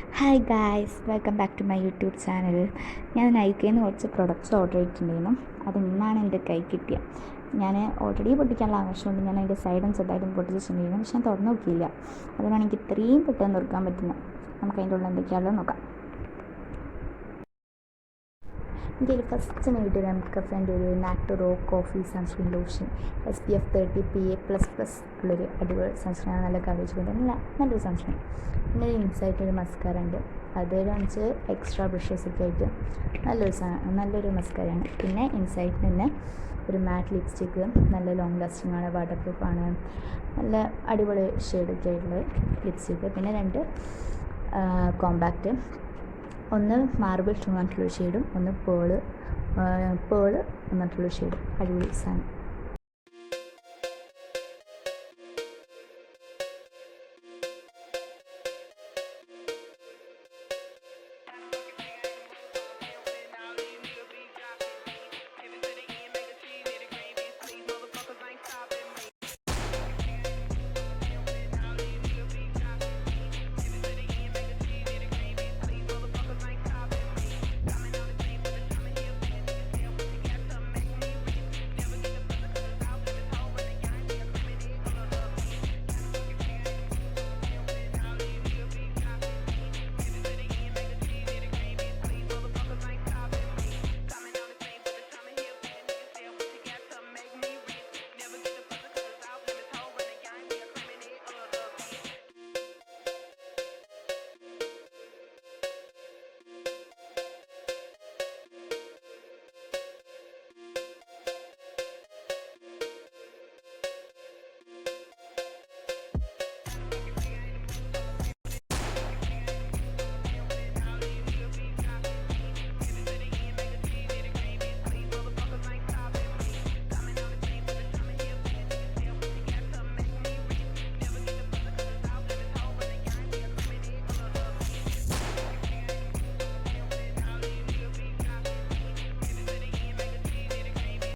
Hi guys, welcome back to my YouTube channel. ഞാൻ നൈക്കയിൽ നിന്ന് കുറച്ച് പ്രൊഡക്റ്റ്സ് ഓർഡർ ചെയ്തിട്ടുണ്ടായിരുന്നു. അത് ഇന്നാണ് എൻ്റെ കൈ കിട്ടിയത്. ഞാൻ ഓൾറെഡി പൊട്ടിക്കാനുള്ള ആവശ്യമുണ്ട്. ഞാൻ അതിൻ്റെ സൈഡും ചെറുതായിട്ടും പൊട്ടിച്ചിട്ടുണ്ടായിരുന്നു, പക്ഷെ ഞാൻ തുറന്നു നോക്കിയില്ല. അതുകൊണ്ടാണ് എനിക്ക് ഇത്രയും പെട്ടെന്ന് തുറക്കാൻ പറ്റുന്നത്. നമുക്ക് അതിൻ്റെ ഉള്ളിൽ എന്തൊക്കെയാണല്ലോ നോക്കാം. എൻ്റെ ഫസ്റ്റ് കിട്ടിയത് എംകഫേൻ്റെ ഒരു നാക്ടറോ coffee sunscreen lotion SPF 30 PA++ ഉള്ളൊരു അടിപൊളി സൺസ്ക്രീനാണ്. നല്ല കവറേജ് കൊണ്ട് നല്ലൊരു സൺസ്ക്രീൻ. പിന്നെ ഒരു ഇൻസൈറ്റൊരു മസ്കാര ഉണ്ട്. അത് കാണിച്ച് എക്സ്ട്രാ ബ്രഷസൊക്കെ ആയിട്ട് നല്ലൊരു മസ്കാരയാണ്. പിന്നെ ഇൻസൈറ്റിൽ തന്നെ ഒരു മാറ്റ് ലിപ്സ്റ്റിക്ക്, നല്ല ലോങ് ലാസ്റ്റിംഗ് ആണ്, വാട്ടർ പ്രൂഫാണ്, നല്ല അടിപൊളി ഷെയ്ഡൊക്കെ ആയിട്ടുള്ള ലിപ്സ്റ്റിക്ക്. പിന്നെ 2 കോമ്പാക്റ്റ്, ഒന്ന് മാർബിൾ ടു പറഞ്ഞിട്ടുള്ള ഷെയ്ഡും ഒന്ന് പേള് എന്നിട്ടുള്ള ഷെയ്ഡും. അടിപൊളി സാധനം.